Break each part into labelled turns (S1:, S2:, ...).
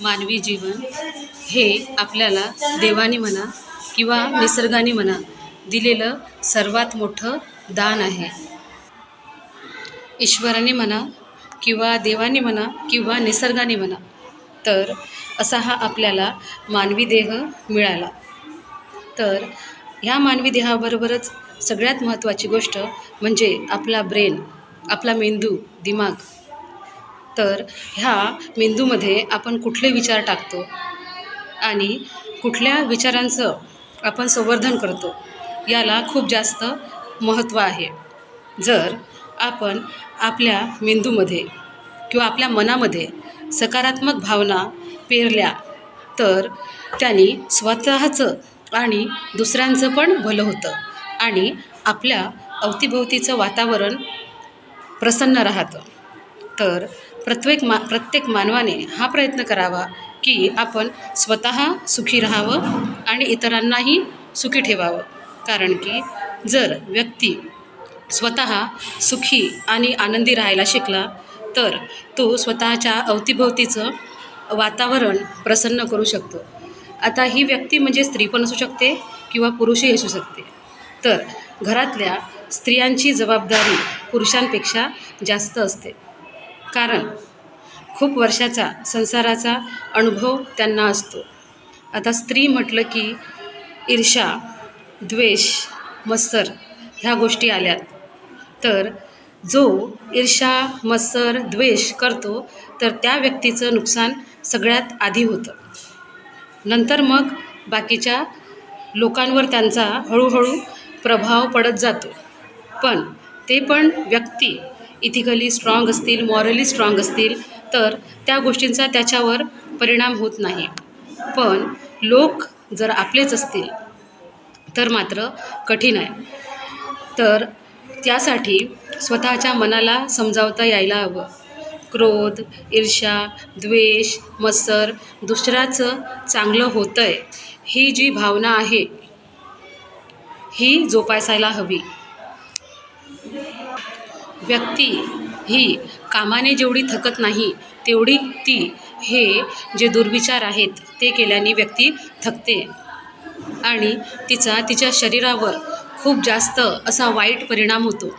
S1: मानवी जीवन हे आपल्याला देवाने म्हणा किंवा निसर्गाने म्हणा दिलेलं सर्वात मोठं दान आहे. ईश्वराने म्हणा किंवा देवाने म्हणा किंवा निसर्गाने म्हणा, तर असा हा आपल्याला मानवी देह मिळाला. तर ह्या मानवी देहाबरोबरच सगळ्यात महत्त्वाची गोष्ट म्हणजे आपला ब्रेन, आपला मेंदू, दिमाग. तर ह्या मेंदूमध्ये आपण कुठले विचार टाकतो आणि कुठल्या विचारांचं आपण संवर्धन करतो, याला खूप जास्त महत्त्व आहे. जर आपण आपल्या मेंदूमध्ये किंवा आपल्या मनामध्ये सकारात्मक भावना पेरल्या, तर त्यांनी स्वतःचं आणि दुसऱ्यांचं पण भलं होतं आणि आपल्या अवतीभोवतीचं वातावरण प्रसन्न राहतं. तर प्रत्येक मानवाने हा प्रयत्न करावा की आपण स्वतः सुखी राहावं आणि इतरांनाही सुखी ठेवावं. कारण की जर व्यक्ती स्वतः सुखी आणि आनंदी राहायला शिकला, तर तो स्वतःच्या अवतीभोवतीचं वातावरण प्रसन्न करू शकतो. आता ही व्यक्ती म्हणजे स्त्री पण असू शकते किंवा पुरुषही असू शकते. तर घरातल्या स्त्रियांची जबाबदारी पुरुषांपेक्षा जास्त असते, कारण खूप वर्षाचा संसाराचा अनुभव त्यांना असतो. आता स्त्री म्हटलं की ईर्ष्या, द्वेष, मत्सर ह्या गोष्टी आल्यात. तर जो ईर्ष्या, मत्सर, द्वेष करतो, तर त्या व्यक्तीचं नुकसान सगळ्यात आधी होतं. नंतर मग बाकीच्या लोकांवर त्यांचा हळूहळू प्रभाव पडत जातो. पण ते पण व्यक्ती इथिकली स्ट्रॉंग असतील, मॉरली स्ट्रॉंग असतील, तर त्या गोष्टींचा त्याच्यावर परिणाम होत नाही. पण लोक जर आपलेच असतील तर मात्र कठीण आहे. तर त्यासाठी स्वतःच्या मनाला समजावता यायला हवं. क्रोध, ईर्ष्या, द्वेष, मत्सर, दुसऱ्याचं चांगलं होतंय ही जी भावना आहे, ही जोपासायला हवी. व्यक्ती ही कामाने जेवढी थकत नाही, तेवढी ती हे जे दुर्विचार आहेत ते केल्याने व्यक्ती थकते आणि तिच्या शरीरावर खूप जास्त असा वाईट परिणाम होतो.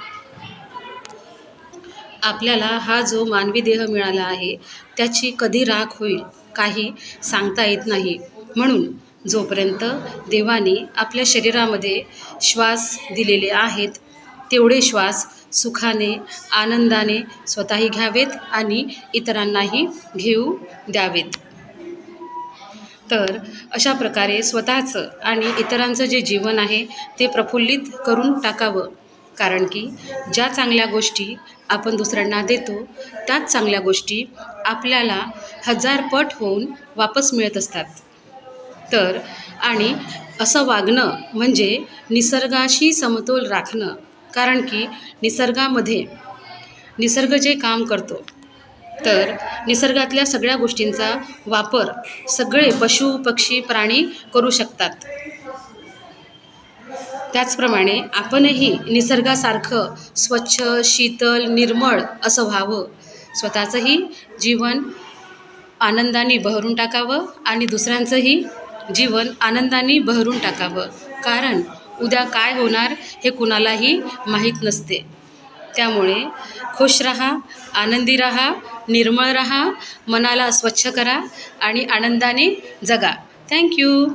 S1: आपल्याला हा जो मानवी देह मिळाला आहे, त्याची कधी राख होईल काही सांगता येत नाही. म्हणून जोपर्यंत देवाने आपल्या शरीरामध्ये श्वास दिलेले आहेत, तेवढे श्वास सुखाने, आनंदाने स्वतःही घ्यावेत आणि इतरांनाही घेऊ द्यावेत. तर अशा प्रकारे स्वतःचं आणि इतरांचं जे जीवन आहे ते प्रफुल्लित करून टाकावं. कारण की ज्या चांगल्या गोष्टी आपण दुसऱ्यांना देतो, त्याच चांगल्या गोष्टी आपल्याला 1000 पट होऊन वापस मिळत असतात. तर आणि असं वागणं म्हणजे निसर्गाशी समतोल राखणं. कारण की निसर्ग जे काम करतो, तर निसर्गातल्या सगळ्या गोष्टींचा वापर सगळे पशु, पक्षी, प्राणी करू शकतात. त्याचप्रमाणे आपणही निसर्गासारखं स्वच्छ, शीतल, निर्मळ असं व्हावं. स्वतःचंही जीवन आनंदाने बहरून टाकावं आणि दुसऱ्यांचंही जीवन आनंदाने बहरून टाकावं. कारण उद्या काय होणार हे कुणालाही माहीत नसते. त्यामुळे खुश राहा, आनंदी राहा, निर्मळ राहा, मनाला स्वच्छ करा आणि आनंदाने जगा. थँक्यू.